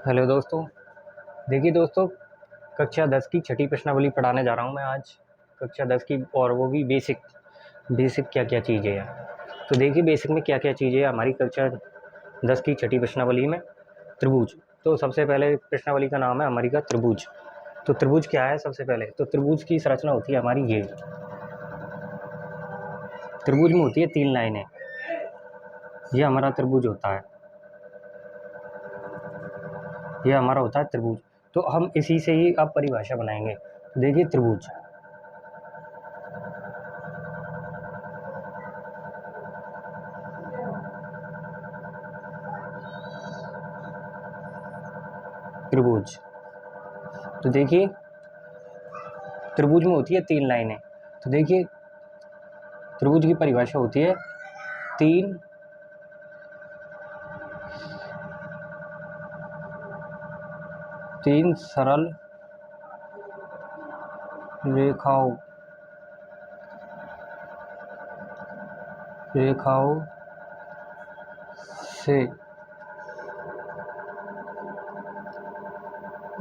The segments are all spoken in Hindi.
हेलो दोस्तों। देखिए दोस्तों, कक्षा 10 की छठी प्रश्नावली पढ़ाने जा रहा हूँ मैं आज। कक्षा 10 की, और वो भी बेसिक बेसिक क्या क्या चीज़ें हैं। तो देखिए बेसिक में क्या क्या चीज़ें हैं हमारी कक्षा 10 की छठी प्रश्नावली में। त्रिभुज। तो सबसे पहले प्रश्नावली का नाम है हमारी का त्रिभुज। तो त्रिभुज क्या है? सबसे पहले तो त्रिभुज की संरचना होती है हमारी ये। त्रिभुज में होती है 3 लाइनें। ये हमारा त्रिभुज होता है, ये हमारा होता है त्रिभुज। तो हम इसी से ही अब परिभाषा बनाएंगे। तो देखिए त्रिभुज, त्रिभुज। तो देखिए त्रिभुज में होती है 3 लाइनें। तो देखिए त्रिभुज की परिभाषा होती है तीन तीन सरल रेखाओं से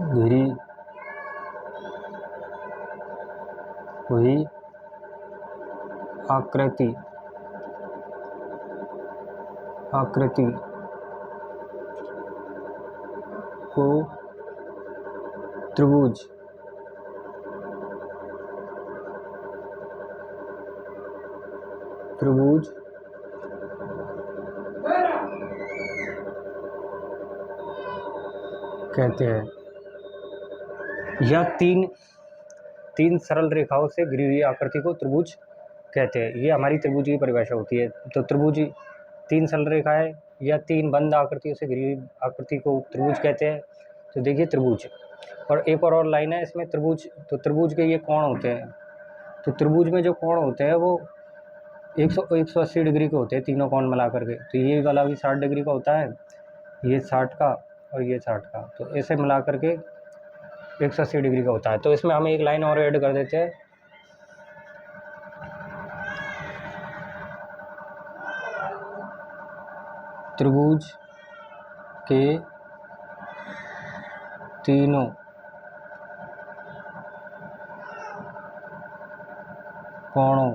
घिरी हुई आकृति को त्रिभुज कहते हैं। या तीन सरल रेखाओं से घिरी हुई आकृति को त्रिभुज कहते हैं। ये हमारी त्रिभुज की परिभाषा होती है। तो त्रिभुज 3 सरल रेखाएं या 3 बंद आकृतियों से घिरी हुई आकृति को त्रिभुज कहते हैं। तो देखिए त्रिभुज, और एक और लाइन है इसमें त्रिभुज। तो त्रिभुज के ये कोण होते हैं। तो त्रिभुज में जो कोण होते हैं वो 180 डिग्री के होते हैं, तीनों कोण मिला करके। तो ये वाला भी 60 डिग्री का होता है, ये 60 का और ये 60 का। तो ऐसे मिला करके 180 डिग्री का होता है। तो इसमें हम एक लाइन और ऐड कर देते हैं। त्रिभुज के तीनों कोणों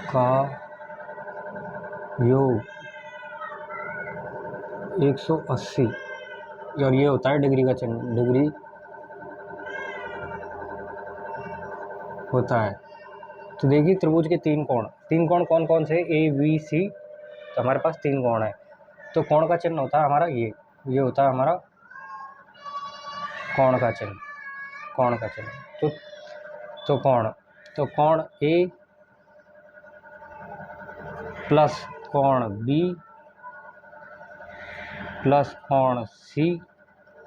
का योग 180, और ये होता है डिग्री का चिन्ह, डिग्री होता है। तो देखिए त्रिभुज के तीन कोण कौन कौन से? A B C. तो हमारे पास 3 कोण है। तो कोण का चिन्ह होता है हमारा ये होता है हमारा कोण का चिन्ह। तो कोण ए प्लस कोण बी प्लस कोण सी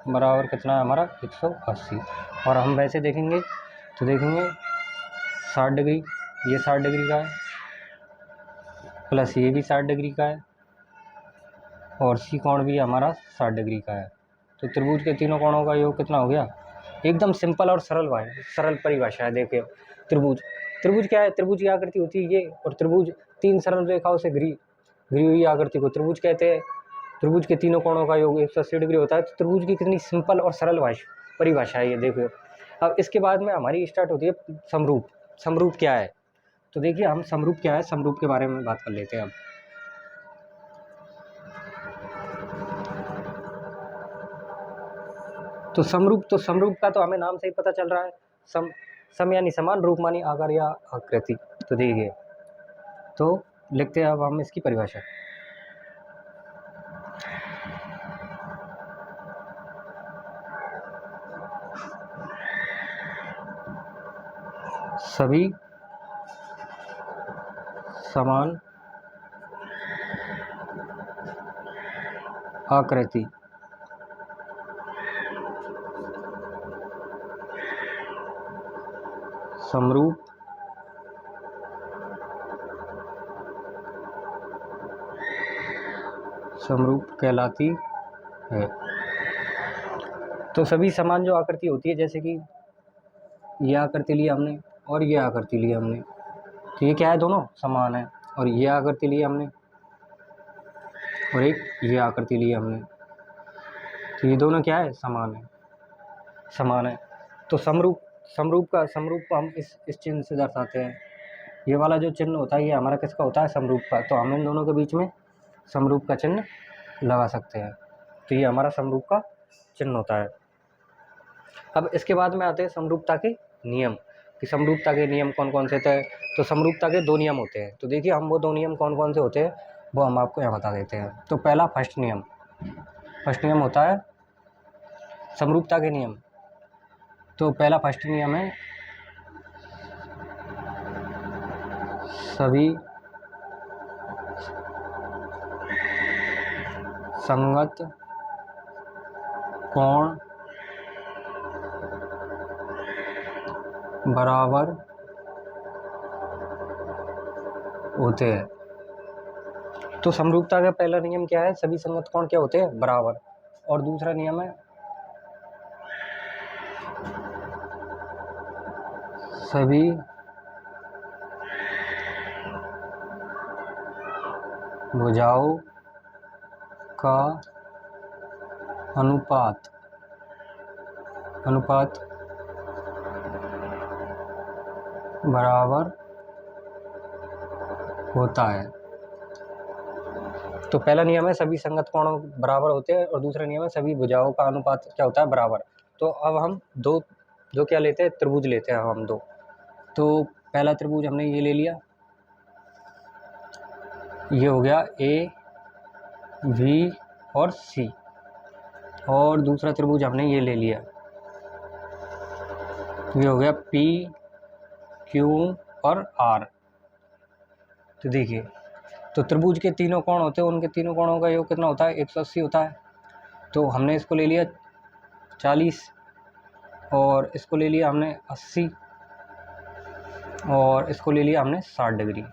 बराबर कितना है हमारा? 180। और हम वैसे देखेंगे तो देखेंगे 60 डिग्री, ये 60 डिग्री का है, प्लस ये भी 60 डिग्री का है, और सी कोण भी हमारा 60 डिग्री का है। तो त्रिभुज के तीनों कोणों का योग कितना हो गया? एकदम सिंपल और सरल परिभाषा है। देखिए त्रिभुज क्या है? त्रिभुज की आकृति होती है ये, और त्रिभुज 3 सरल रेखाओं से घिरी हुई आकृति को त्रिभुज कहते हैं। त्रिभुज के तीनों कोणों का योग 180 डिग्री होता है। तो त्रिभुज की कितनी सिंपल और सरल परिभाषा है ये, देखो। अब इसके बाद में हमारी स्टार्ट होती है समरूप। समरूप क्या है? तो देखिए हम समरूप क्या है, समरूप के बारे में बात कर लेते हैं अब। तो समरूप का तो हमें नाम से ही पता चल रहा है, सम यानी समान, रूप मानी आकार या आकृति। तो देखिए, तो लिखते हैं अब हम इसकी परिभाषा। सभी समान आकृति समरूप कहलाती है। तो सभी समान जो आकृति होती है, जैसे कि ये आकृति ली हमने और ये आकृति ली हमने, तो ये क्या है? दोनों समान है। और ये आकृति ली हमने और एक ये आकृति ली हमने, तो ये दोनों क्या है, समान है, समान है। तो समरूप को हम इस चिन्ह से दर्शाते हैं। ये वाला जो चिन्ह होता है ये हमारा किसका होता है, समरूप का। तो हम इन दोनों के बीच में समरूप का चिन्ह लगा सकते हैं। तो ये हमारा समरूप का चिन्ह होता है। अब इसके बाद में आते हैं समरूपता के नियम, कि समरूपता के नियम कौन कौन से थे। तो समरूपता के 2 नियम होते हैं। तो देखिए हम वो 2 नियम कौन कौन से होते हैं वो हम आपको यहाँ बता देते हैं। तो पहला फर्स्ट नियम होता है समरूपता के नियम। तो पहला फर्स्ट नियम है, सभी संगत कोण बराबर होते हैं। तो समरूपता का पहला नियम क्या है, सभी संगत कोण क्या होते हैं, बराबर। और दूसरा नियम है सभी भुजाओं का अनुपात बराबर होता है। तो पहला नियम है सभी संगत कोण बराबर होते हैं और दूसरा नियम है सभी भुजाओं का अनुपात क्या होता है, बराबर। तो अब हम दो क्या लेते हैं, त्रिभुज लेते हैं हम 2। तो पहला त्रिभुज हमने ये ले लिया, ये हो गया ए वी और सी। और दूसरा त्रिभुज हमने ये ले लिया, ये हो गया पी क्यू और आर। तो देखिए, तो त्रिभुज के तीनों कोण होते हैं, उनके तीनों कोणों का योग कितना होता है, 180 होता है। तो हमने इसको ले लिया 40 और इसको ले लिया हमने 80 और इसको ले लिया हमने 60 डिग्री।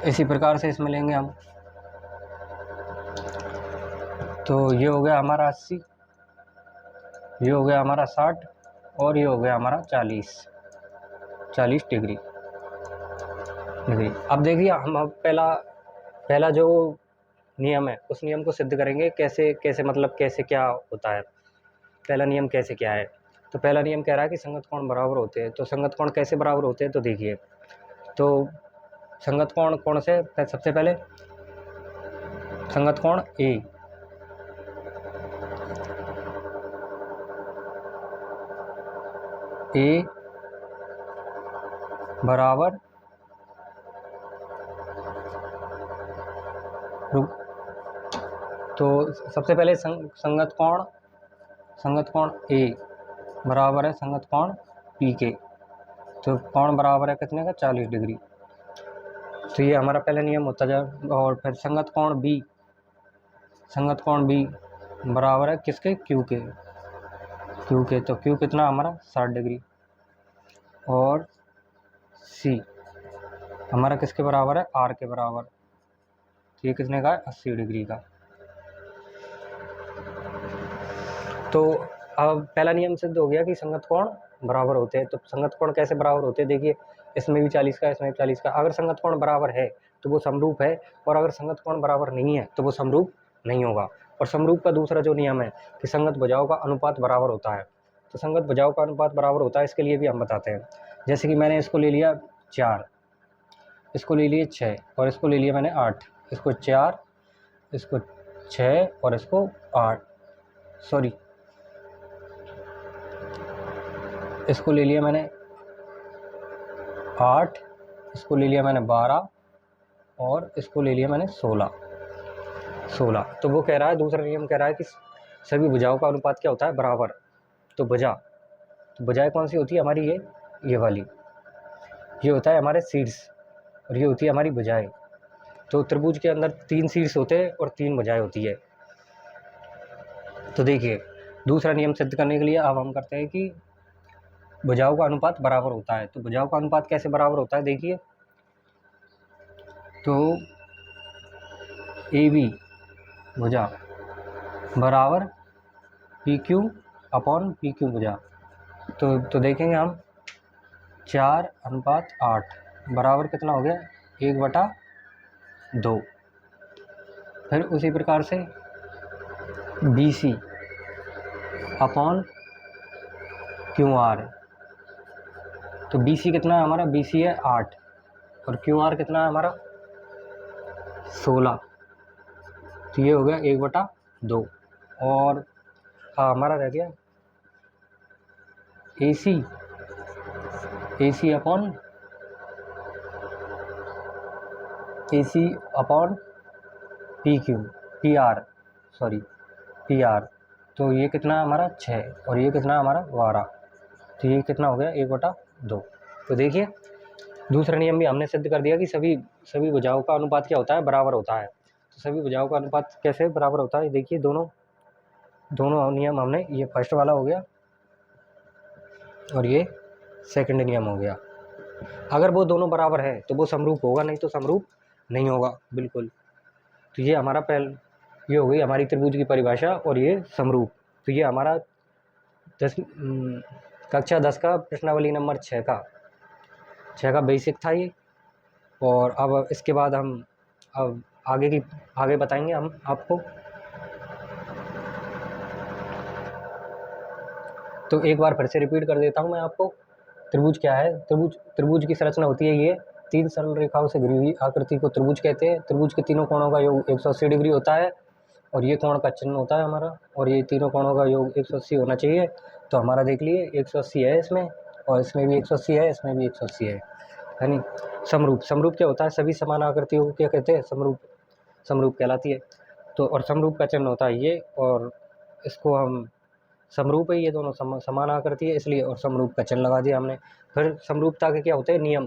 इसी प्रकार से इसमें लेंगे हम। तो ये हो गया हमारा 80, ये हो गया हमारा 60 और ये हो गया हमारा 40 डिग्री। अब देखिए हम अब पहला जो नियम है उस नियम को सिद्ध करेंगे। कैसे मतलब कैसे क्या होता है, पहला नियम कैसे क्या है। तो पहला नियम कह रहा है कि संगत कोण बराबर होते हैं। तो संगत कोण कैसे बराबर होते हैं, तो देखिए, तो संगत कोण कौन से, सबसे पहले संगत कोण ए बराबर तो सबसे पहले संगत कोण ए बराबर है संगत कोण पी के। तो कोण बराबर है कितने का, 40 डिग्री। तो ये हमारा पहला नियम होता जाए। और फिर संगत कोण बी बराबर है किसके, क्यू के। तो क्यू कितना हमारा 60 डिग्री। और सी हमारा किसके बराबर है, आर के बराबर। तो ये कितने का है, 80 डिग्री का। तो अब पहला नियम सिद्ध हो गया कि संगत कोण बराबर होते हैं। तो संगत कोण कैसे बराबर होते हैं, देखिए, इसमें भी 40 का, इसमें भी 40 का। अगर संगत कोण बराबर है तो वो समरूप है, और अगर संगत कोण बराबर नहीं है तो वो समरूप नहीं होगा। और समरूप का दूसरा जो नियम है कि संगत भुजाओं का अनुपात बराबर होता है। तो संगत भुजाओं का अनुपात बराबर होता है, इसके लिए भी हम बताते हैं। जैसे कि मैंने इसको ले लिया 4, इसको ले लिए 6 और इसको ले लिया मैंने 8। इसको 4, इसको 6 और इसको 8, सॉरी, इसको ले लिया मैंने 8, इसको ले लिया मैंने 12 और इसको ले लिया मैंने 16। तो वो कह रहा है, दूसरा नियम कह रहा है कि सभी भुजाओं का अनुपात क्या होता है, बराबर। तो भुजाएं कौन सी होती है हमारी, ये वाली, ये होता है हमारे शीर्ष और ये होती है हमारी भुजाएं। तो त्रिभुज के अंदर 3 शीर्ष होते हैं और 3 भुजाएं होती है। तो देखिए, दूसरा नियम सिद्ध करने के लिए अब हम करते हैं कि भुजाओं का अनुपात बराबर होता है। तो भुजाओं का अनुपात कैसे बराबर होता है, देखिए, तो ए बी भुजा बराबर P Q upon P Q भुजा। तो देखेंगे हम 4:8 बराबर कितना हो गया, 1/2। फिर उसी प्रकार से B C upon Q R. तो बी सी कितना है हमारा, बी सी है 8 और क्यू आर कितना है हमारा 16। तो ये हो गया 1/2 और हमारा रह गया ए सी अपॉन पी आर। तो ये कितना है हमारा 6 और ये कितना है हमारा 12। तो ये कितना हो गया 1/2। तो देखिए दूसरा नियम भी हमने सिद्ध कर दिया कि सभी भुजाओं का अनुपात क्या होता है, बराबर होता है। तो सभी भुजाओं का अनुपात कैसे बराबर होता है, देखिए दोनों नियम हमने, ये फर्स्ट वाला हो गया और ये सेकंड नियम हो गया। अगर वो दोनों बराबर है तो वो समरूप होगा, नहीं तो समरूप नहीं होगा बिल्कुल। तो ये हमारा ये हो गई हमारी त्रिभुज की परिभाषा और ये समरूप। तो ये हमारा कक्षा 10 का प्रश्नावली नंबर 6 का बेसिक था ये। और अब इसके बाद हम अब आगे बताएंगे हम आपको। तो एक बार फिर से रिपीट कर देता हूँ मैं आपको। त्रिभुज क्या है, त्रिभुज की संरचना होती है ये 3 सरल रेखाओं से घिरी हुई आकृति को त्रिभुज कहते हैं। त्रिभुज के तीनों कोणों का योग 180 डिग्री होता है और ये कोण का चिन्ह होता है हमारा, और ये तीनों कोणों का योग 180 होना चाहिए। तो हमारा देख लिए 180 है इसमें, और इसमें भी 180 है, इसमें भी 180 है, यानी समरूप क्या होता है, सभी समान आकृतियों को क्या कहते हैं, समरूप कहलाती है। तो और समरूप का चिन्ह होता है ये, और इसको हम समरूप है, ये दोनों समान आकृति है इसलिए, और समरूप का चिन्ह लगा दिया हमने। फिर समरूपता के क्या होते हैं नियम,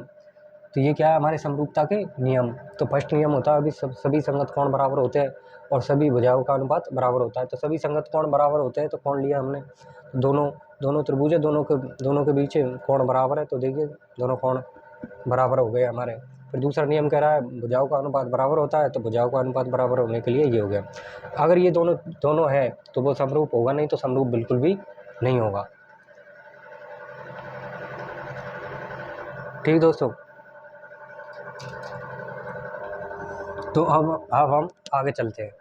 तो ये क्या है हमारे समरूपता के नियम। तो फर्स्ट नियम होता है अभी सभी संगत कोण बराबर होते हैं और सभी भुजाओं का अनुपात बराबर होता है। तो सभी संगत कोण बराबर होते हैं तो कोण लिया हमने, दोनों त्रिभुज है, दोनों के बीच कोण बराबर है। तो देखिए दोनों कोण बराबर हो गए हमारे। फिर दूसरा नियम कह रहा है भुजाओं का अनुपात बराबर होता है, तो भुजाओं का अनुपात बराबर होने के लिए ये हो गया। अगर ये दोनों है तो वो समरूप होगा, नहीं तो समरूप बिल्कुल भी नहीं होगा। ठीक दोस्तों, तो अब हम आगे चलते हैं।